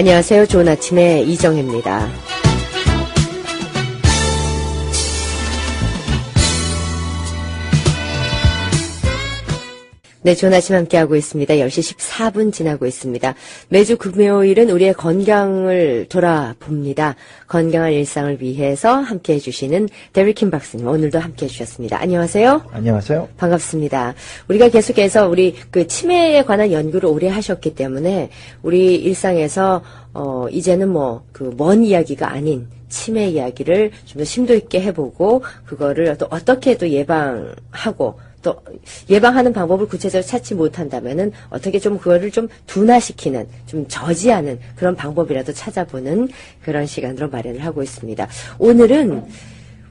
안녕하세요. 좋은 아침의 이정혜입니다. 네, 좋은 아침 함께하고 있습니다. 10시 14분 지나고 있습니다. 매주 금요일은 우리의 건강을 돌아봅니다. 건강한 일상을 위해서 함께해 주시는 데리킴 박사님, 오늘도 함께해 주셨습니다. 안녕하세요. 안녕하세요. 반갑습니다. 우리가 계속해서 우리 치매에 관한 연구를 오래 하셨기 때문에 우리 일상에서 이제는 먼 이야기가 아닌 치매 이야기를 좀 더 심도 있게 해보고 그거를 또 어떻게 또 예방하고 또 예방하는 방법을 구체적으로 찾지 못한다면은 어떻게 좀 그거를 좀 둔화시키는, 좀 저지하는 그런 방법이라도 찾아보는 그런 시간으로 마련을 하고 있습니다. 오늘은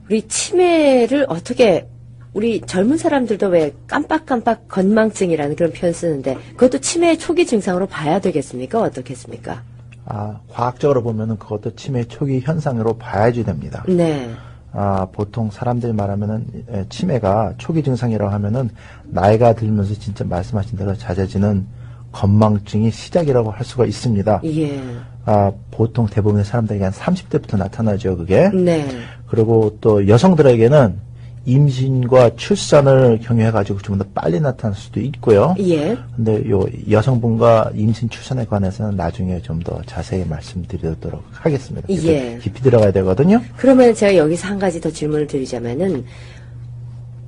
우리 치매를 어떻게, 우리 젊은 사람들도 왜 깜빡깜빡 건망증이라는 그런 표현 쓰는데 그것도 치매의 초기 증상으로 봐야 되겠습니까? 어떻겠습니까? 과학적으로 보면은 그것도 치매 초기 현상으로 봐야지 됩니다. 네. 보통 사람들이 말하면은 치매가 초기 증상이라고 하면은 나이가 들면서 진짜 말씀하신 대로 잦아지는 건망증이 시작이라고 할 수가 있습니다. 예. 보통 대부분의 사람들에게 한 30대부터 나타나죠, 그게. 네. 그리고 또 여성들에게는 임신과 출산을 경유해가지고 좀 더 빨리 나타날 수도 있고요. 예. 근데 요 여성분과 임신 출산에 관해서는 나중에 좀 더 자세히 말씀드리도록 하겠습니다. 예. 깊이 들어가야 되거든요. 그러면 제가 여기서 한 가지 더 질문을 드리자면은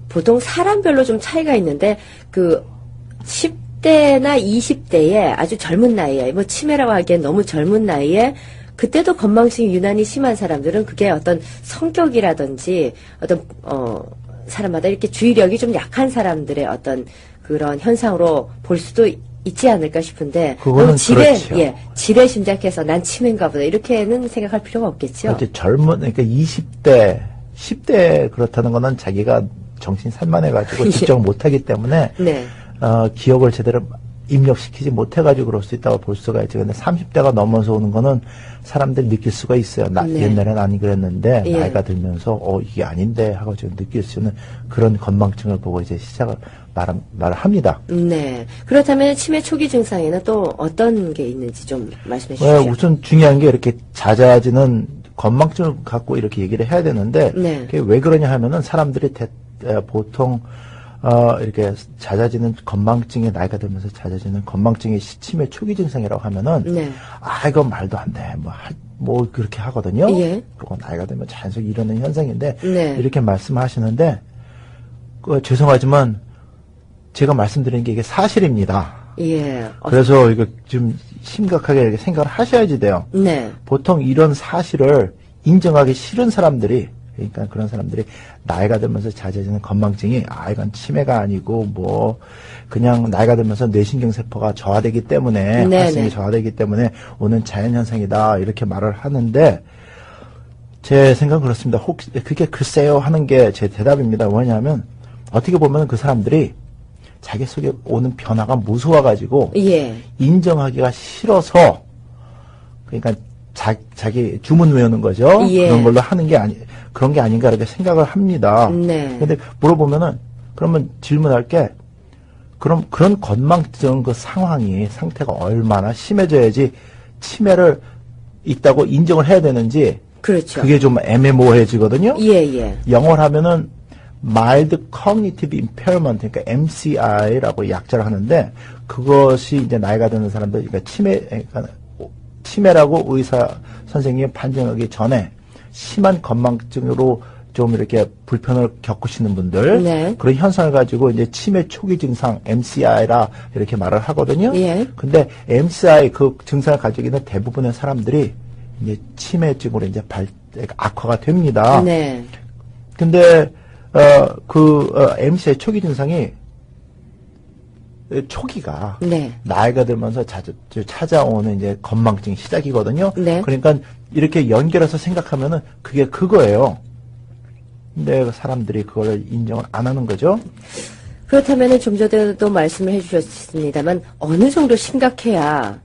보통 사람별로 좀 차이가 있는데 10대나 20대에 아주 젊은 나이에 치매라고 하기엔 너무 젊은 나이에 그때도 건망증이 유난히 심한 사람들은 그게 어떤 성격이라든지 어떤 사람마다 이렇게 주의력이 좀 약한 사람들의 어떤 그런 현상으로 볼 수도 있지 않을까 싶은데 그거는 그렇죠. 지레 심작해서 난 치매인가 보다 이렇게는 생각할 필요가 없겠죠. 그러니까 20대, 10대 그렇다는 거는 자기가 정신 산만해가지고 집중을 못하기 때문에 네. 기억을 제대로 입력시키지 못해가지고 그럴 수 있다고 볼 수가 있죠. 근데 30대가 넘어서 오는 거는 사람들이 느낄 수가 있어요. 네. 옛날엔 아니 그랬는데, 예. 나이가 들면서, 이게 아닌데, 하고 지금 느낄 수 있는 그런 건망증을 보고 이제 시작을 말을 합니다. 네. 그렇다면 치매 초기 증상에는 또 어떤 게 있는지 좀 말씀해 주십시오. 우선 중요한 게 이렇게 잦아지는 건망증을 갖고 이렇게 얘기를 해야 되는데, 네. 그게 왜 그러냐 하면은 사람들이 보통 이렇게 잦아지는 건망증이 나이가 들면서 잦아지는 건망증이 치매 초기 증상이라고 하면은 네. 이건 말도 안 돼. 그렇게 하거든요. 예. 그거 나이가 들면 자연스럽게 일어나는 현상인데 네. 이렇게 말씀하시는데 죄송하지만 제가 말씀드린 게 이게 사실입니다. 예. 그래서 이거 좀 심각하게 이렇게 생각을 하셔야지 돼요. 네. 보통 이런 사실을 인정하기 싫은 사람들이, 그러니까 그런 사람들이 나이가 들면서 잦아지는 건망증이 이건 치매가 아니고 그냥 나이가 들면서 뇌신경세포가 저하되기 때문에 활성이 저하되기 때문에 오는 자연현상이다 이렇게 말을 하는데 제 생각은 그렇습니다. 혹시 그게 글쎄요 하는 게 제 대답입니다. 뭐냐면 어떻게 보면 그 사람들이 자기 속에 오는 변화가 무서워가지고 예. 인정하기가 싫어서 그러니까 자기 주문 외우는 거죠. 예. 그런 걸로 하는 게 그런 게 아닌가 이렇게 생각을 합니다. 네. 근데 물어보면은 그러면 질문할 게 그런 건망증 상태가 얼마나 심해져야지 치매를 있다고 인정을 해야 되는지 그렇죠. 그게 좀 애매모호해지거든요. 예. 영어로 하면은 mild cognitive impairment, 그러니까 MCI라고 약자를 하는데 그것이 이제 나이가 드는 사람들, 그러니까 치매라고 의사 선생님이 판정하기 전에 심한 건망증으로 좀 이렇게 불편을 겪으시는 분들, 네. 그런 현상을 가지고 이제 치매 초기 증상 MCI라 이렇게 말을 하거든요. 예. 근데 MCI 그 증상을 가지고 있는 대부분의 사람들이 이제 치매증으로 이제 악화가 됩니다. 네. 근데 MCI 초기 증상이 초기가 네. 나이가 들면서 찾아오는 이제 건망증이 시작이거든요. 네. 그러니까 이렇게 연결해서 생각하면은 그게 그거예요. 근데 사람들이 그걸 인정을 안 하는 거죠. 그렇다면은 좀 전에도 말씀을 해주셨습니다만 어느 정도 심각해야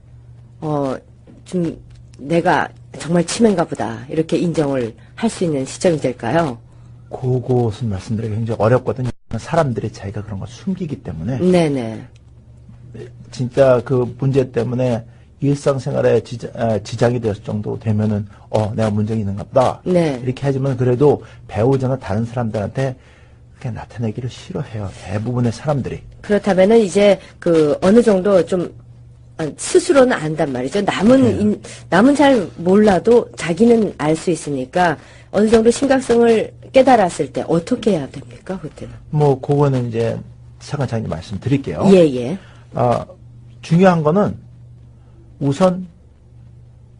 좀 내가 정말 치매인가 보다 이렇게 인정을 할 수 있는 시점이 될까요? 그것은 말씀드리기 굉장히 어렵거든요. 사람들이 자기가 그런 걸 숨기기 때문에 네네. 진짜 그 문제 때문에 일상생활에 지장이 될 정도 되면은 내가 문제가 있는가 보다. 네. 이렇게 하지만 그래도 배우자나 다른 사람들한테 그렇게 나타내기를 싫어해요. 대부분의 사람들이. 그렇다면은 이제 그 어느 정도 좀 스스로는 안단 말이죠. 남은 잘 몰라도 자기는 알 수 있으니까 어느 정도 심각성을 깨달았을 때 어떻게 해야 됩니까? 그때는. 뭐 그거는 이제 차근차근 말씀드릴게요. 예. 중요한 거는 우선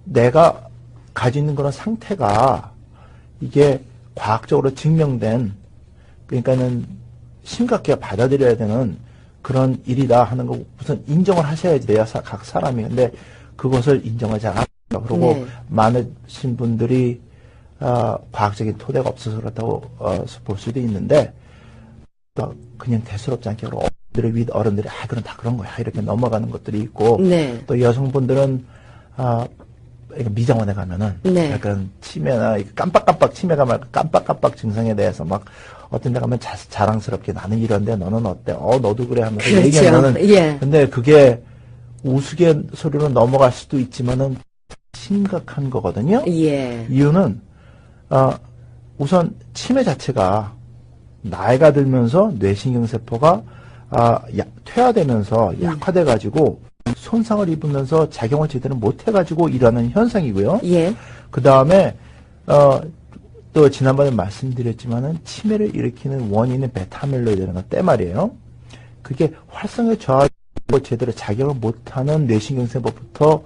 내가 가지고 있는 그런 상태가 이게 과학적으로 증명된, 그러니까는 심각하게 받아들여야 되는 그런 일이다 하는 거 우선 인정을 하셔야 돼요, 각 사람이. 근데 그것을 인정하지 않아요. 그리고 네. 많으신 분들이 과학적인 토대가 없어서 그렇다고 볼 수도 있는데, 그냥 대수롭지 않게 어른들이 그럼 다 그런 거야 이렇게 넘어가는 것들이 있고, 네. 또 여성분들은 미장원에 가면은 네. 약간 치매나 깜빡깜빡 치매가 말고 깜빡깜빡 증상에 대해서 막 어떤 데 가면 자랑스럽게 나는 이런데 너는 어때? 너도 그래 하면서 그렇죠. 얘기하면은, 예. 근데 그게 우스갯소리로 넘어갈 수도 있지만은 심각한 거거든요. 예. 이유는 우선 치매 자체가 나이가 들면서 뇌신경세포가 퇴화되면서 약화돼가지고 손상을 입으면서 작용을 제대로 못해가지고 일어나는 현상이고요. 예. 그 다음에 또 지난번에 말씀드렸지만은 치매를 일으키는 원인은 베타아밀로이드라는 것 때 말이에요. 그게 활성에 저하고 제대로 작용을 못하는 뇌신경세포부터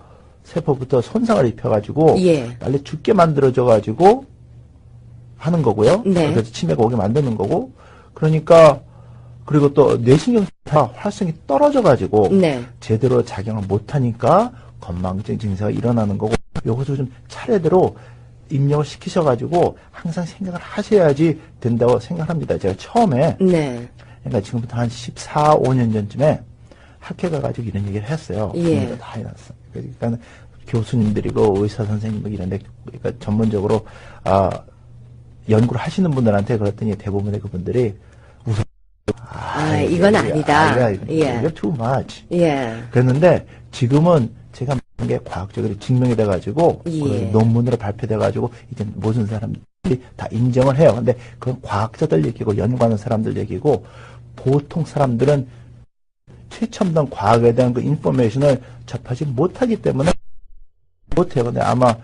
손상을 입혀가지고 예. 빨리 죽게 만들어져가지고 하는 거고요. 네. 그래서 치매가 오게 만드는 거고. 그러니까 그리고 또 뇌신경세포 활성이 떨어져가지고 네. 제대로 작용을 못하니까 건망증 증세가 일어나는 거고, 요것을 좀 차례대로 입력을 시키셔가지고 항상 생각을 하셔야지 된다고 생각합니다. 제가 처음에 네. 그러니까 지금부터 한 14, 5년 전쯤에 학회 가가지고 이런 얘기를 했어요. 예. 다 해놨어. 그러니까 교수님들이고 의사 선생님들 이런데, 그러니까 전문적으로 연구를 하시는 분들한테 그랬더니 대부분의 그분들이 우선 이건 아니다. 예. 이게 too much. 예. 그랬는데 지금은 제가 말한 게 과학적으로 증명이 돼가지고 예. 그 논문으로 발표돼가지고 이제 모든 사람들이 다 인정을 해요. 근데 그건 과학자들 얘기고 연구하는 사람들 얘기고, 보통 사람들은 최첨단 과학에 대한 그 인포메이션을 접하지 못하기 때문에 못해요. 근데 아마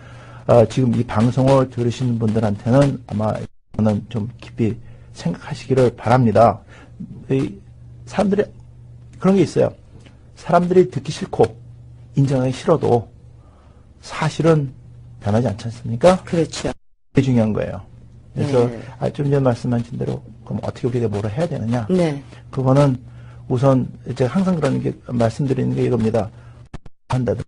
지금 이 방송을 들으시는 분들한테는 아마 저는 좀 깊이 생각하시기를 바랍니다. 사람들이 그런 게 있어요. 사람들이 듣기 싫고 인정하기 싫어도 사실은 변하지 않지 않습니까? 그렇죠. 그게 중요한 거예요. 그래서 네. 좀 전에 말씀하신 대로 그럼 어떻게 우리가 뭐를 해야 되느냐? 네. 그거는 우선 제가 항상 그런 게 말씀드리는 게 이겁니다. 한다든가,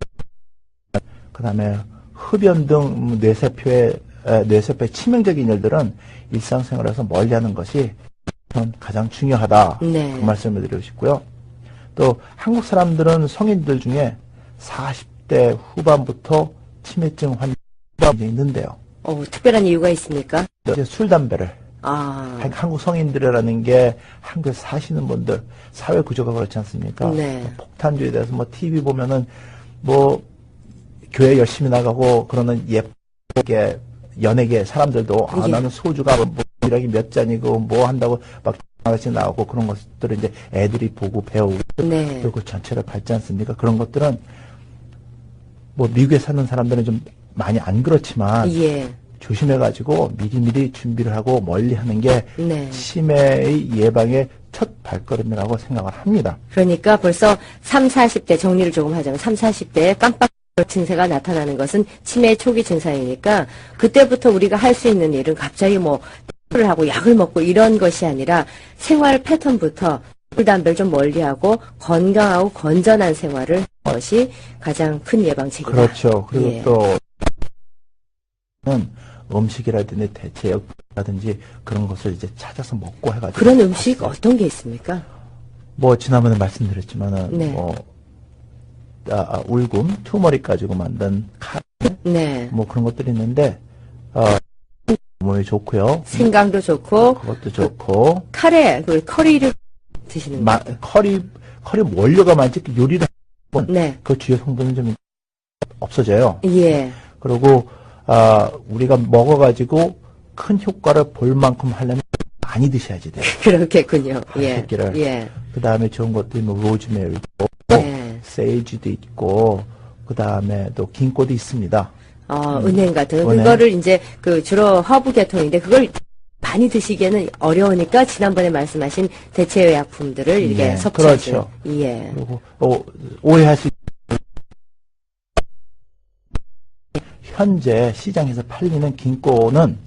그 다음에 흡연 등 뇌세포의 치명적인 일들은 일상생활에서 멀리하는 것이 가장 중요하다. 네. 그 말씀을 드리고 싶고요. 또 한국 사람들은 성인들 중에 40대 후반부터 치매증 환자가 있는데요. 특별한 이유가 있습니까? 이제 술, 담배를 한국 성인들이라는 게 한국에 사시는 분들 사회 구조가 그렇지 않습니까? 네. 폭탄주에 대해서 TV 보면은 교회 열심히 나가고 그러는 예쁘게 연예계 사람들도 예. 나는 소주가 일하기 몇 잔이고 뭐 한다고 막 같이 나오고 그런 것들을 이제 애들이 보고 배우고 네. 그 전체를 밟지 않습니까? 그런 것들은 미국에 사는 사람들은 좀 많이 안 그렇지만 예. 조심해가지고 미리미리 준비를 하고 멀리하는 게 네. 치매의 예방의 첫 발걸음이라고 생각을 합니다. 그러니까 벌써 3, 40대 정리를 조금 하자면 3, 40대에 깜빡 증세가 나타나는 것은 치매의 초기 증상이니까 그때부터 우리가 할 수 있는 일은 갑자기 를 하고 약을 먹고 이런 것이 아니라 생활 패턴부터 술, 담배를 좀 멀리하고 건강하고 건전한 생활을 하는 것이 가장 큰 예방책이다. 그렇죠. 그리고 예. 또 음식이라든지 대체약이라든지 그런 것을 이제 찾아서 먹고 해가지고 그런 음식 어떤 게 있습니까? 지난번에 말씀드렸지만은 네. 울금, 투머릭 가지고 만든 네. 그런 것들이 있는데 몸에 좋고요. 생강도 좋고 그것도 좋고 카레, 커리를 드시는 거. 커리 원료가 많지 요리를 네. 그 주요 성분은 좀 없어져요. 예. 그리고 우리가 먹어가지고 큰 효과를 볼 만큼 하려면 많이 드셔야지 돼요. 그렇겠군요. 예. 새끼를. 예. 그 다음에 좋은 것들이 뭐 로즈메리도 있고, 예. 세이지도 있고, 그 다음에 또 긴꼬도 있습니다. 은행 같은 거. 은행. 그거를 이제 주로 허브 계통인데 그걸 많이 드시기에는 어려우니까 지난번에 말씀하신 대체의약품들을 이렇게 예, 섭취하시는. 그렇죠. 예. 그리고 오해할 수 현재 시장에서 팔리는 긴꼬는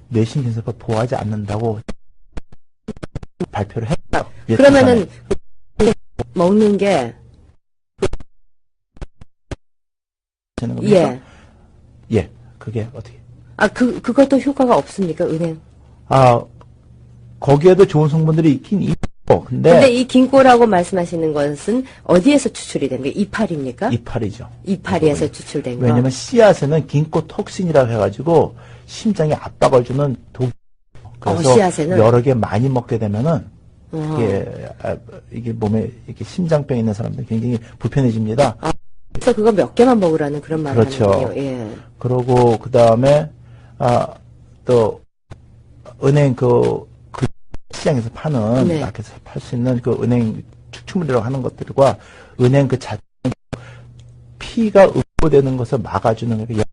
뇌신경세포 보호하지 않는다고 발표를 했어요. 그러면은 먹는 게 되는 겁니까? 예. 예. 그게 어떻게? 그것도 효과가 없습니까, 은행? 거기에도 좋은 성분들이 있긴 있고, 근데 이 긴꼬라고 말씀하시는 것은 어디에서 추출이 된 거예요? 이파리입니까? 이파리죠. 이파리에서 추출된 거. 왜냐면 씨앗에는 긴꼬톡신이라고 해가지고 심장에 압박을 주는 독. 그래서 씨앗에는? 여러 개 많이 먹게 되면은 어. 이게 몸에 이렇게 심장병 있는 사람들 굉장히 불편해집니다. 그래서 그거 몇 개만 먹으라는 그런 말을 그렇죠. 하는군요. 예. 그러고 그 다음에 또 은행 그 시장에서 파는 네. 마켓에서 팔 수 있는 그 은행 추출물이라고 하는 것들과 은행 그 자체 피가 응고되는 것을 막아주는 게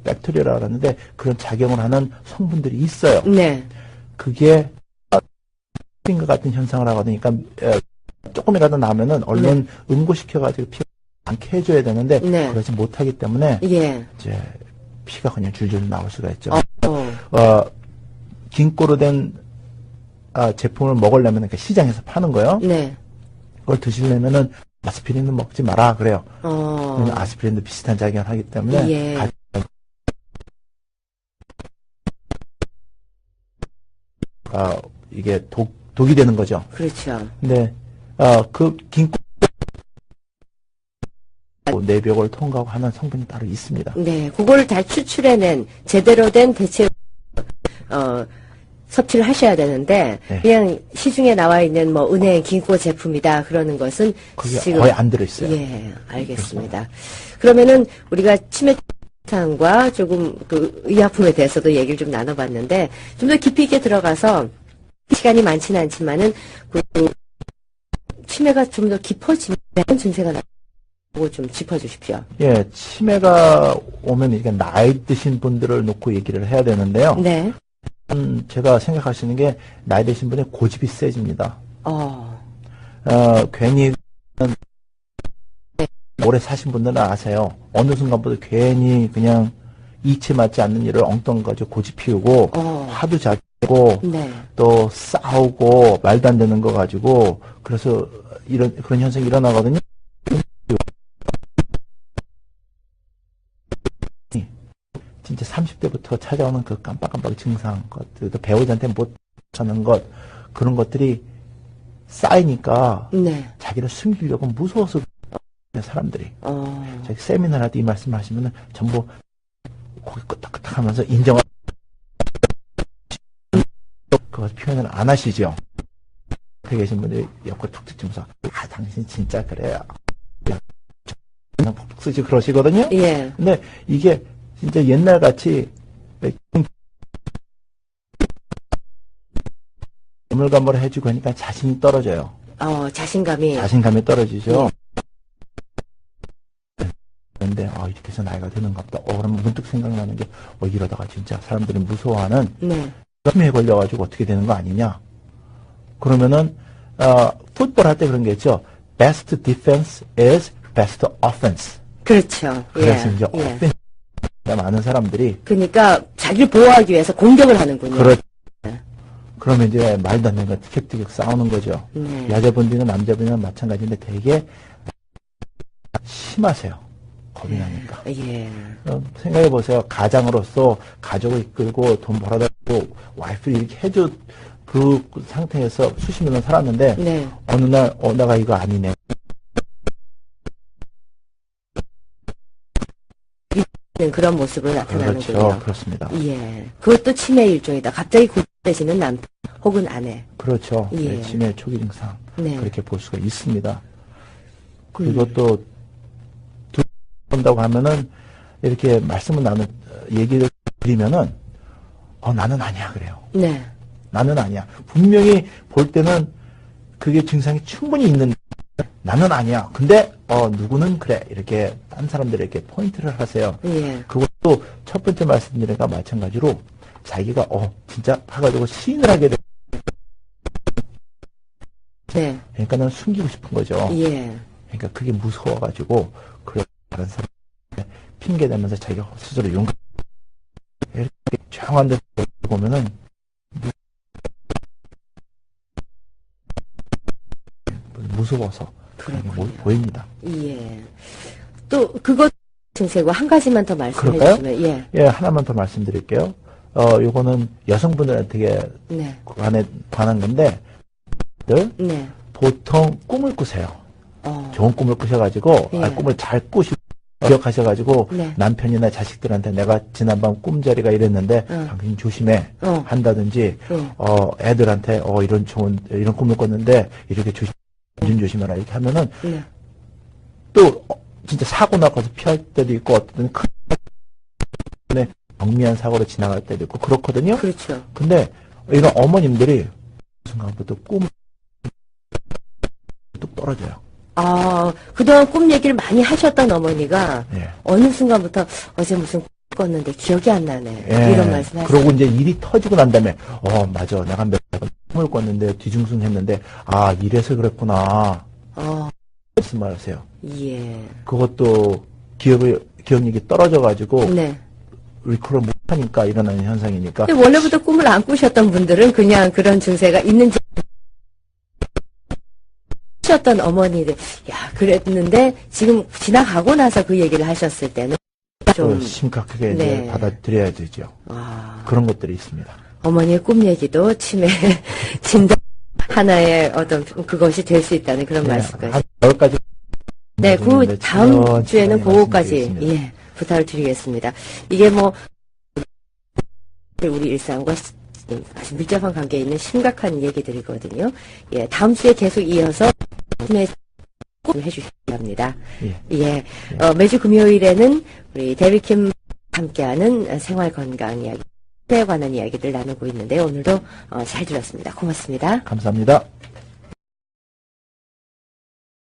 백테리아라고 하는데 그런 작용을 하는 성분들이 있어요. 네. 그게 것 같은 현상을 하거든요. 그러니까 조금이라도 나면은 얼른 응고시켜가지고 피가 않게 해줘야 되는데 네. 그러지 못하기 때문에 예. 이제 피가 그냥 줄줄 나올 수가 있죠. 긴꼬로 된 제품을 먹으려면 그러니까 시장에서 파는 거요. 네. 그걸 드시려면은 아스피린은 먹지 마라 그래요. 왜냐면 어. 아스피린도 비슷한 작용을 하기 때문에 예. 이게 독이 되는 거죠. 그렇죠. 근데 그 긴꼬 내벽을 통과하고 하는 성분이 따로 있습니다. 네. 그거를 다 추출해낸 제대로 된 대체 섭취를 하셔야 되는데 네. 그냥 시중에 나와 있는 뭐 은행 긴꼬 제품이다 그러는 것은 그게 지금 거의 안 들어있어요. 예, 알겠습니다. 그러면은 우리가 치매상과 조금 그 의약품에 대해서도 얘기를 좀 나눠봤는데 좀 더 깊이 있게 들어가서 시간이 많지는 않지만은 그 치매가 좀 더 깊어지는 증세가 나고 좀 짚어주십시오. 예, 치매가 오면 이게 나이 드신 분들을 놓고 얘기를 해야 되는데요. 네. 제가 생각할 수 있는 게 나이 드신 분의 고집이 세집니다. 괜히 오래 사신 분들은 아세요. 어느 순간부터 괜히 그냥 이치 맞지 않는 일을 엉뚱 가지고 고집 피우고 화도 자고 네. 또 싸우고 말도 안 되는 거 가지고 그래서 그런 현상이 일어나거든요. 진짜 30대부터 찾아오는 그 깜빡깜빡 증상, 또 배우자한테 못 하는 것, 그런 것들이 쌓이니까 네. 자기를 숨기려고 무서워서 사람들이. 저기 세미나를 할 때 이 말씀을 하시면은 전부 고개 끄덕끄덕 하면서 인정을 그거 표현을 안 하시죠. 옆에 계신 분들이 옆구리 툭 툭치면서 당신 진짜 그래요. 그냥 푹푹 쓰지 그러시거든요. 예. 근데 이게 진짜 옛날같이 오물가물 해주고 하니까 자신이 떨어져요. 자신감이. 자신감이 떨어지죠. 그런데 이렇게 해서 나이가 드는가 보다. 그러면 문득 생각나는 게 이러다가 진짜 사람들이 무서워하는 네. 치매에 걸려가지고 어떻게 되는 거 아니냐. 그러면은 풋볼 할 때 그런 게 있죠. Best defense is best offense. 그렇죠. 그래서 예. 이제 예. offense 많은 사람들이 그러니까 자기를 보호하기 위해서 공격을 하는군요. 그러면 이제 말도 안 되는 거 티격태격 싸우는 거죠. 네. 여자분들이나 남자분이나 마찬가지인데 되게 심하세요. 겁이 나니까. 예. 생각해 보세요. 가장으로서 가족을 이끌고 돈 벌어다 고 와이프를 이렇게 해줘 그 상태에서 수십 년을 살았는데 네. 어느 날 내가 이거 아니네. 그런 모습으로 나타나는군요. 그렇죠. 그렇습니다. 예. 그것도 치매 일종이다. 갑자기 고집되시는 남편 혹은 아내. 그렇죠. 예. 치매 초기 증상 네. 그렇게 볼 수가 있습니다. 그리고 또 두 본다고 하면은 이렇게 말씀을 얘기를 드리면은 나는 아니야 그래요. 네. 나는 아니야. 분명히 볼 때는 그게 증상이 충분히 있는데 나는 아니야. 근데 누구는 그래. 이렇게 딴 사람들에게 포인트를 하세요. 예. 그것도 첫 번째 말씀드린 것과 마찬가지로 자기가 진짜 해가지고 시인을 하게 돼. 네. 그러니까는 숨기고 싶은 거죠. 예. 그러니까 그게 무서워가지고 그래 다른 사람한테 핑계 대면서 자기가 스스로 용감 이렇게 조용한 데 보면은 무서워서 그런 게 보입니다. 예. 또 그것 증세고 한 가지만 더 말씀해 그럴까요? 주시면 예, 하나만 더 말씀드릴게요. 요거는 여성분들한테 네. 관한 건데 네. 보통 꿈을 꾸세요. 어. 좋은 꿈을 꾸셔가지고 예. 꿈을 잘 꾸시고 기억하셔가지고 네. 남편이나 자식들한테 내가 지난밤 꿈자리가 이랬는데 당신 조심해 한다든지 애들한테 이런 꿈을 꿨는데 이렇게 조심해라 이렇게 하면은 네. 또 진짜 사고 나서 피할 때도 있고 어떤 큰 경미한 사고로 지나갈 때도 있고 그렇거든요. 그렇죠. 근데 이런 어머님들이 순간부터 꿈 뚝 떨어져요. 그동안 꿈 얘기를 많이 하셨던 어머니가 예. 어느 순간부터 어제 무슨 꿈 꿨는데 기억이 안 나네. 예. 이런 말씀 하시죠. 그러고 이제 일이 터지고 난 다음에 맞아 내가 몇 번 꿈을 꿨는데 뒤중숭했는데 이래서 그랬구나. 무슨 말 하세요? 예. 그것도 기억력이 떨어져가지고 네. 리콜을 못하니까 일어나는 현상이니까. 근데 원래부터 꿈을 안 꾸셨던 분들은 그냥 그런 증세가 있는지 하셨던 어머니들, 그랬는데 지금 지나가고 나서 그 얘기를 하셨을 때는 좀 심각하게 네. 이제 받아들여야 되죠. 그런 것들이 있습니다. 어머니의 꿈 얘기도 치매 진단 하나의 어떤 그것이 될 수 있다는 그런 말씀까지. 한 10가지. 네, 그 다음 주에는 그거까지 부탁을 드리겠습니다. 이게 우리 일상과 아주 밀접한 관계에 있는 심각한 얘기들이거든요. 예, 다음 주에 계속 이어서 해주셔야 합니다. 예. 매주 금요일에는 우리 데뷔킴 함께하는 생활 건강 이야기에 관한 이야기를 나누고 있는데 오늘도 잘 들었습니다. 고맙습니다. 감사합니다.